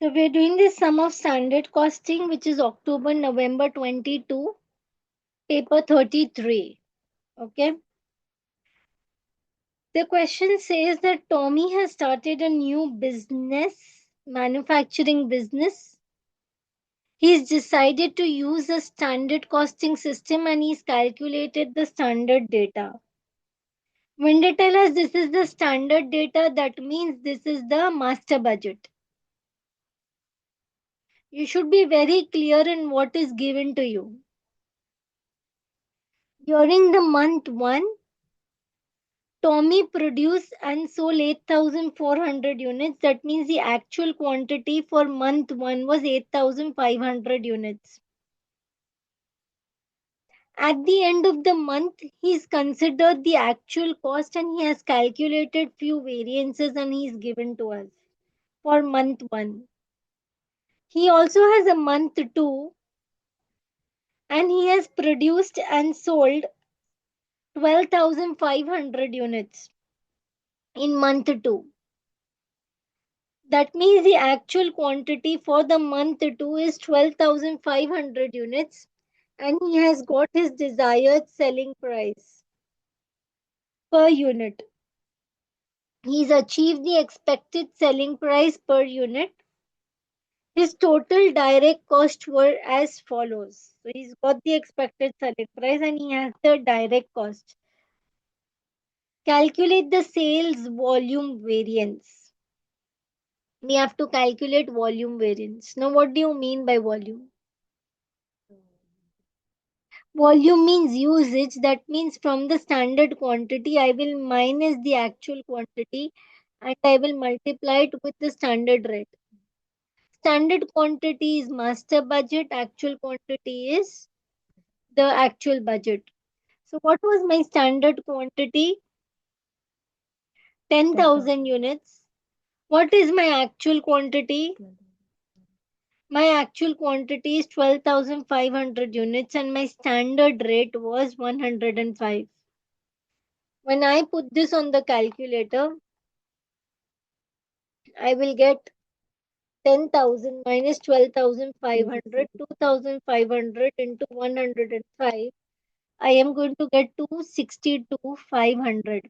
So we're doing this sum of standard costing, which is October-November 22, paper 33. Okay. The question says that Tommy has started a new business, manufacturing business. He's decided to use a standard costing system and he's calculated the standard data. When they tell us this is the standard data, that means this is the master budget. You should be very clear in what is given to you. During the month 1, Tommy produced and sold 8,400 units. That means the actual quantity for month 1 was 8,500 units. At the end of the month, he's considered the actual cost and he has calculated few variances and he's given to us for month 1. He also has a month 2 and he has produced and sold 12,500 units in month 2. That means the actual quantity for the month 2 is 12,500 units and he has got his desired selling price per unit. He's achieved the expected selling price per unit. His total direct costs were as follows. So he's got the expected selling price and he has the direct cost. Calculate the sales volume variance. We have to calculate volume variance. Now, what do you mean by volume? Volume means usage. That means from the standard quantity, I will minus the actual quantity and I will multiply it with the standard rate. Standard quantity is master budget, actual quantity is the actual budget. So, what was my standard quantity? 10,000 units. What is my actual quantity? My actual quantity is 12,500 units and my standard rate was 105. When I put this on the calculator, I will get 10,000 minus 12,500, 2,500 into 105. I am going to get 262,500.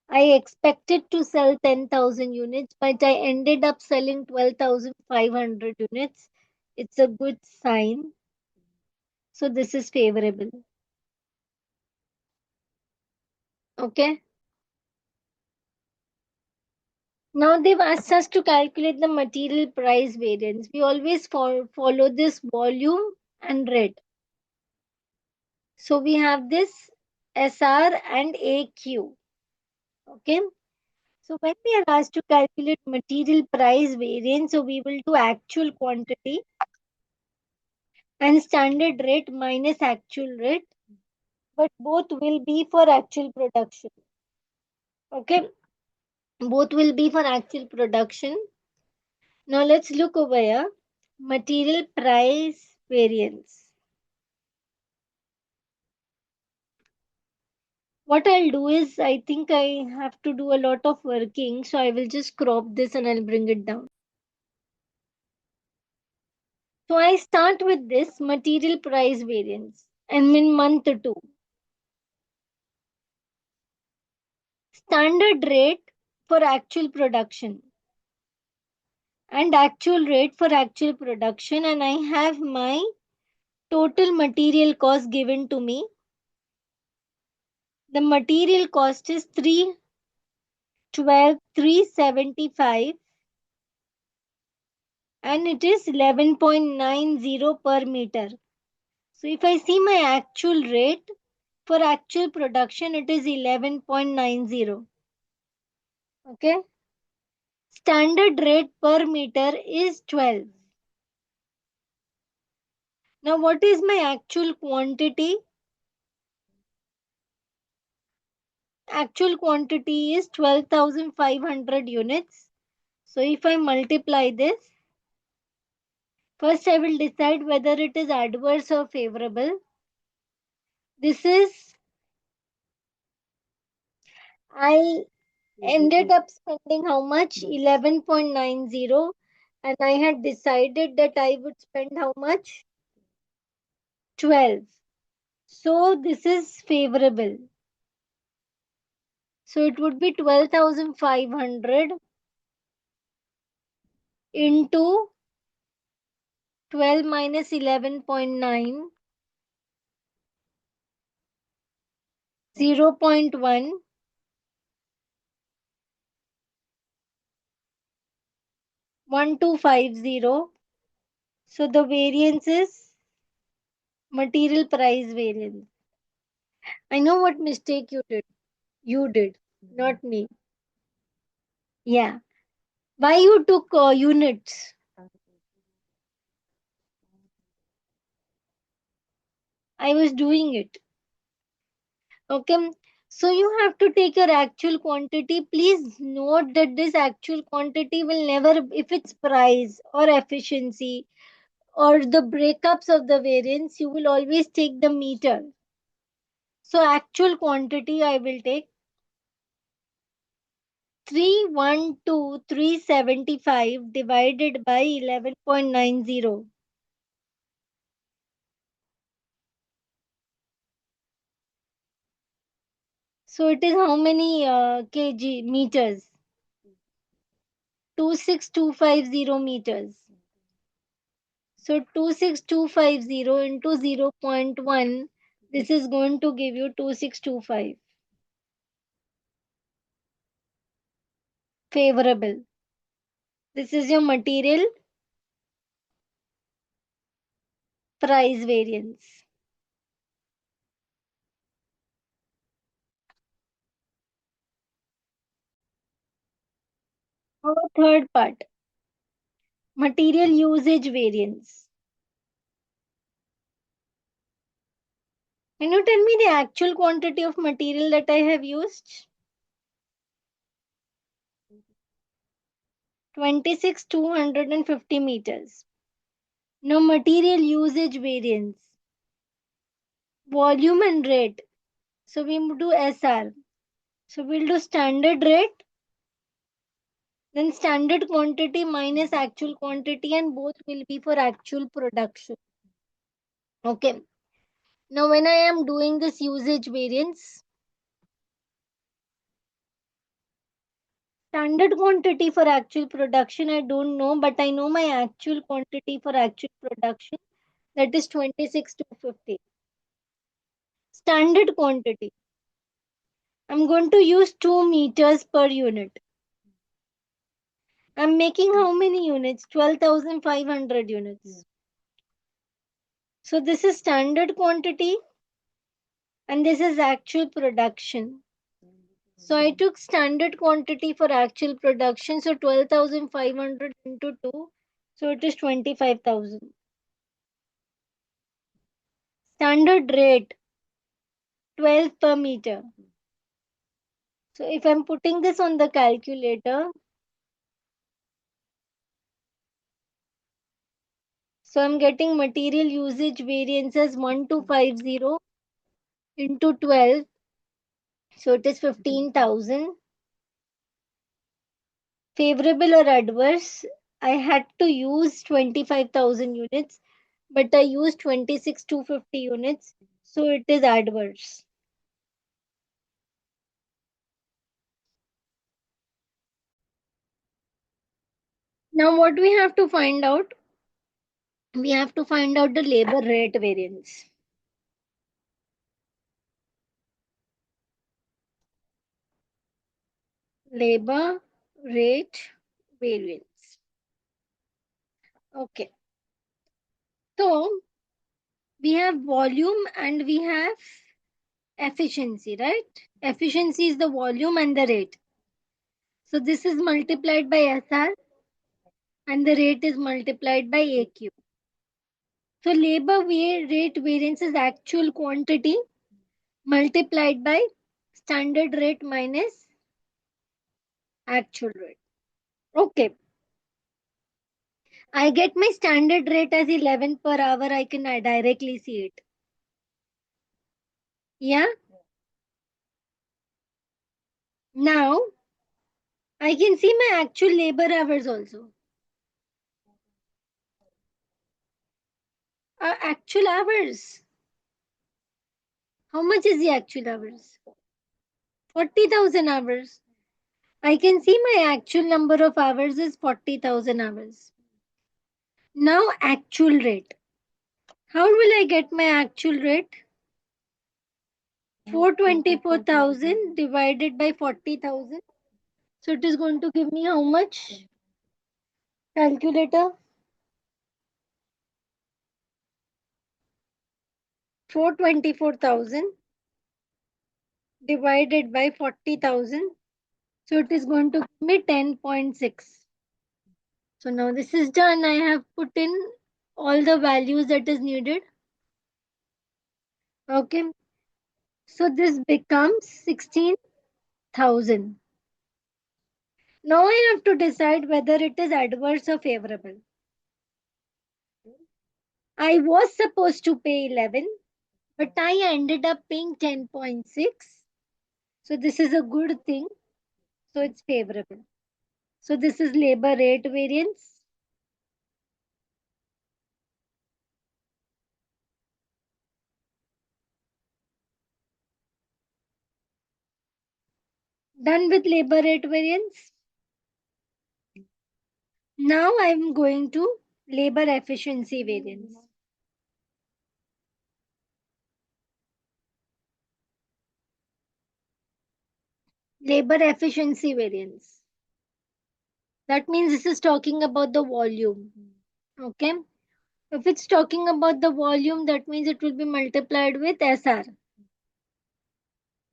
I expected to sell 10,000 units, but I ended up selling 12,500 units. It's a good sign. So this is favorable. Okay. Now they've asked us to calculate the material price variance. We always follow this volume and rate. So we have this SR and AQ. Okay. So when we are asked to calculate material price variance, so we will do actual quantity and standard rate minus actual rate, but both will be for actual production. Okay. Both will be for actual production. Now let's look over here. Material price variance. What I'll do is, I think I have to do a lot of working, so I will just crop this and I'll bring it down. So I start with this material price variance and in month 2. Standard rate for actual production and actual rate for actual production, and I have my total material cost given to me. The material cost is 375 and it is 11.90 per meter. So if I see my actual rate for actual production, it is 11.90. Okay. Standard rate per meter is 12. Now what is my actual quantity? Actual quantity is 12,500 units. So if I multiply this, first I will decide whether it is adverse or favorable. This is, I ended up spending how much? 11.90, And I had decided that I would spend how much? 12. So this is favorable. So it would be 12,500 into 12 minus 11.9, 0.1, 1250. So the variance is material price variance. I know what mistake you did. You did, not me. Yeah. Why you took units? I was doing it. Okay. So you have to take your actual quantity. Please note that this actual quantity will never, if it's price or efficiency or the breakups of the variance, you will always take the meter. So actual quantity I will take 312,375 divided by 11.90. So it is how many kg meters? 26250 meters. So 26250 into 0.1, this is going to give you 2625. Favorable. This is your material price variance. Our third part, material usage variance. Can you tell me the actual quantity of material that I have used? 26,250 meters. Now material usage variance, volume and rate. So we do SR. So we'll do standard rate, then standard quantity minus actual quantity, and both will be for actual production. Okay. Now when I am doing this usage variance, standard quantity for actual production, I don't know, but I know my actual quantity for actual production, that is 26,250. Standard quantity, I'm going to use 2 meters per unit. I'm making how many units? 12,500 units. So this is standard quantity and this is actual production. So I took standard quantity for actual production. So 12,500 into 2. So it is 25,000. Standard rate 12 per meter. So if I'm putting this on the calculator, so I'm getting material usage variance as 1250 into 12. So it is 15,000. Favorable or adverse, I had to use 25,000 units, but I used 26,250 units, so it is adverse. Now what we have to find out? We have to find out the labor rate variance. Labor rate variance. Okay. So we have volume and we have efficiency, right? Efficiency is the volume and the rate. So this is multiplied by SR and the rate is multiplied by AQ. So labor rate variance is actual quantity multiplied by standard rate minus actual rate. Okay. I get my standard rate as 11 per hour. I can directly see it. Yeah. Now I can see my actual labor hours also. Actual hours. How much is the actual hours? 40,000 hours. I can see my actual number of hours is 40,000 hours. Now, actual rate. How will I get my actual rate? 424,000 divided by 40,000. So it is going to give me how much? Calculator. 424,000 divided by 40,000. So it is going to give me 10.6. So now this is done. I have put in all the values that is needed. Okay. So this becomes 16,000. Now I have to decide whether it is adverse or favorable. I was supposed to pay 11, but I ended up paying 10.6. So this is a good thing. So it's favorable. So this is labor rate variance. Done with labor rate variance. Now I'm going to labor efficiency variance. Labor efficiency variance. That means this is talking about the volume. Okay. If it's talking about the volume, that means it will be multiplied with SR.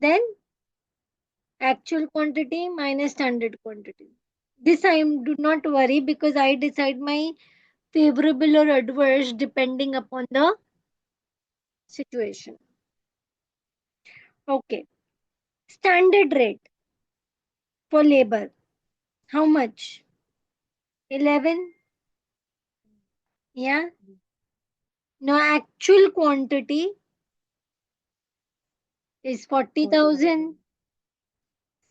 Then actual quantity minus standard quantity. This I do not worry because I decide my favorable or adverse depending upon the situation. Okay. Standard rate for labor. How much? 11. Yeah. Now actual quantity is 40,000.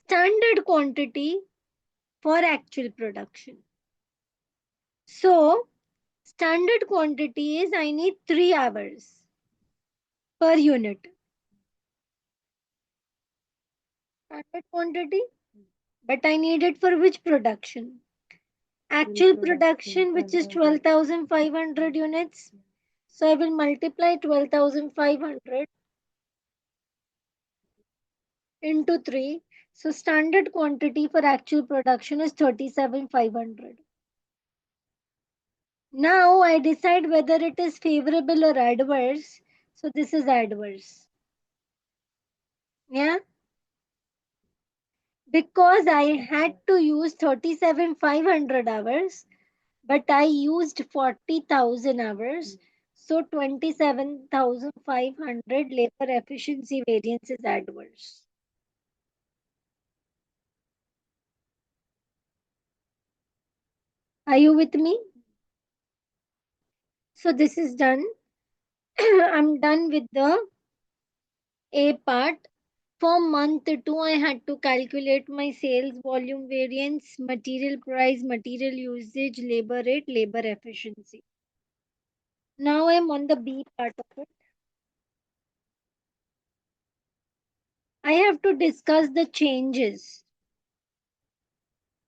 Standard quantity for actual production. So standard quantity is I need 3 hours per unit. Standard quantity, but I need it for which production? Actual production, which is 12,500 units. So I will multiply 12,500 into 3. So standard quantity for actual production is 37,500. Now I decide whether it is favorable or adverse. So this is adverse. Yeah. Because I had to use 37,500 hours, but I used 40,000 hours. So 27,500 labor efficiency variance is adverse. Are you with me? So this is done. I'm done with the A part. For month 2, I had to calculate my sales volume variance, material price, material usage, labor rate, labor efficiency. Now I'm on the B part of it. I have to discuss the changes.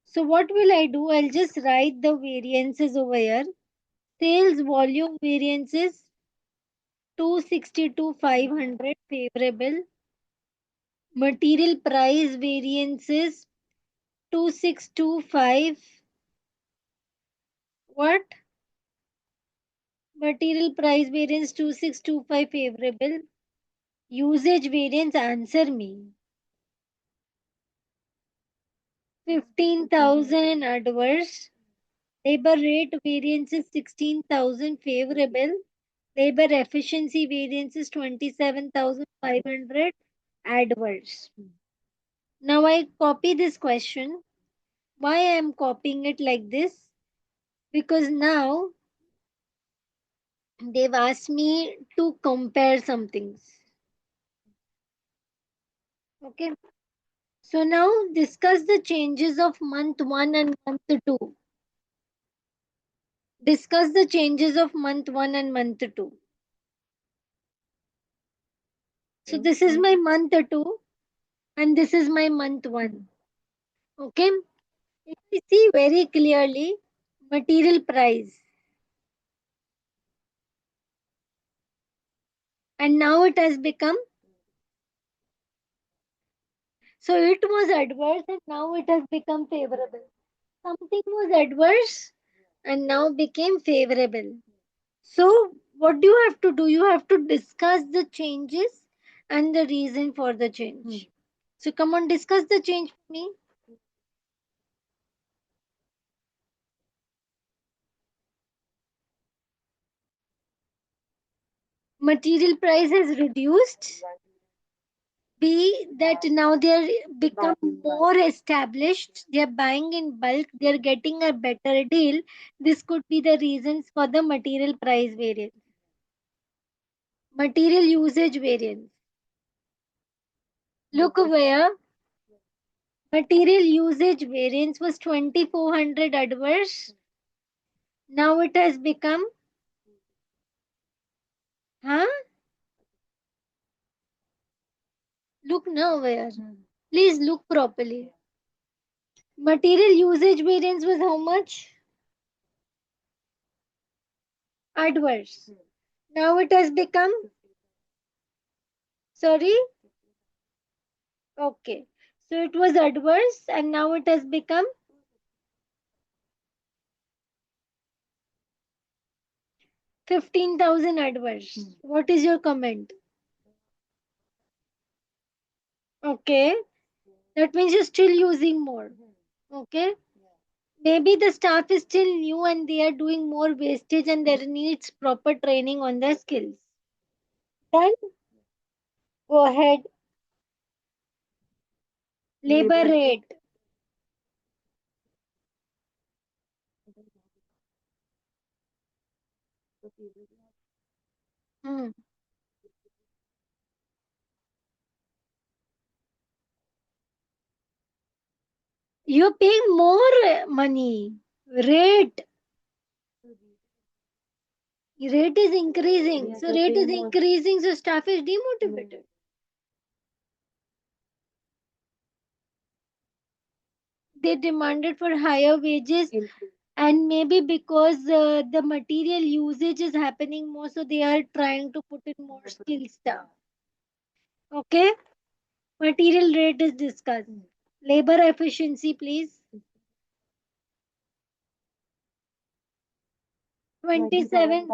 So what will I do? I'll just write the variances over here. Sales volume variances 262,500 favorable. Material price variances 2625. What? Material price variance 2625 favorable. Usage variance, answer me. 15,000 adverse. Labor rate variance is 16,000 favorable. Labor efficiency variance is 27,500 adverse. Now I copy this question. Why I am copying it like this? Because now they've asked me to compare some things. Okay. So now discuss the changes of month 1 and month 2. Discuss the changes of month 1 and month 2. So this is my month 2 and this is my month 1. Okay. If we see very clearly, material price, and now it has become, so it was adverse and now it has become favorable. Something was adverse and now became favorable. So what do you have to do? You have to discuss the changes and the reason for the change. So come on, discuss the change for me. Material price has reduced. B, that now they are become more established. They are buying in bulk. They are getting a better deal. This could be the reasons for the material price variance. Material usage variance. Look where material usage variance was 2400 adverse. Now it has become, huh? Look now where. Please look properly. Material usage variance was how much? Adverse. Now it has become, sorry? Okay. So it was adverse and now it has become 15,000 adverse. What is your comment? Okay. That means you're still using more. Okay. Maybe the staff is still new and they are doing more wastage and there needs proper training on their skills. Then go ahead. Labor rate. Hmm. You're paying more money. Rate. Rate is increasing. So rate is increasing, so staff is demotivated. They demanded for higher wages and maybe because the material usage is happening more, so they are trying to put in more skill staff. Okay. Material rate is discussed. Labor efficiency, please. 27.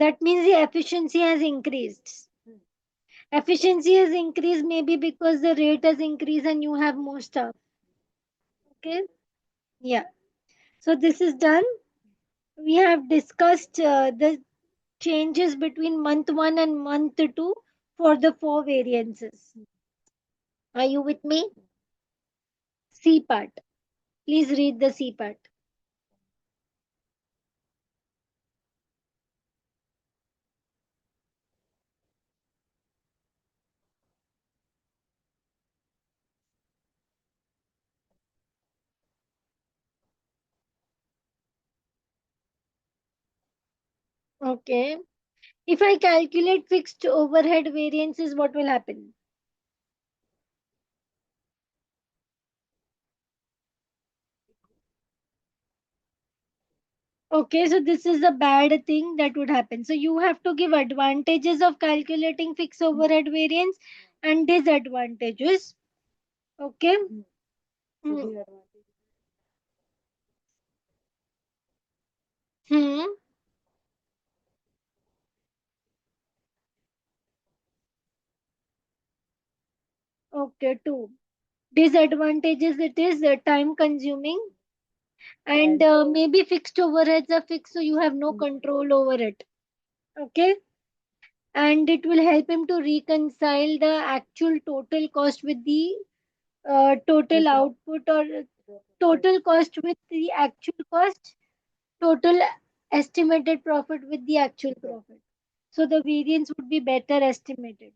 That means the efficiency has increased. Efficiency has increased maybe because the rate has increased and you have more staff. Okay. Yeah. So this is done. We have discussed the changes between month 1 and month 2 for the 4 variances. Are you with me? C part. Please read the C part. Okay. If I calculate fixed overhead variances, what will happen? Okay, so this is a bad thing that would happen. So you have to give advantages of calculating fixed overhead variance and disadvantages. Okay. Hmm. Hmm. Okay, two. Disadvantages, it is time consuming and maybe fixed overheads are fixed, so you have no control over it. Okay. And it will help him to reconcile the actual total cost with the total output or total cost with the actual cost, total estimated profit with the actual profit. So the variance would be better estimated,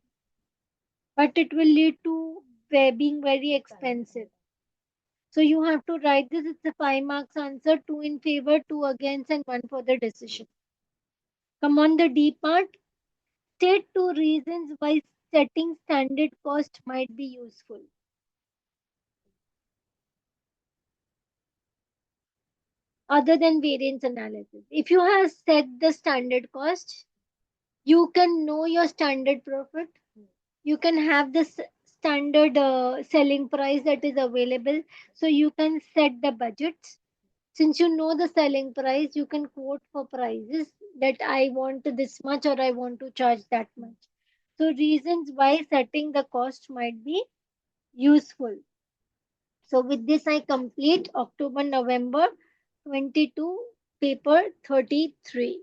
but it will lead to being very expensive. So you have to write this. It's a 5 marks answer, two in favor, two against, and one for the decision. Come on the D part. State two reasons why setting standard cost might be useful. Other than variance analysis. If you have set the standard cost, you can know your standard profit. You can have the standard selling price that is available. So you can set the budgets. Since you know the selling price, you can quote for prices that I want this much or I want to charge that much. So reasons why setting the cost might be useful. So with this, I complete October, November 22, paper 33.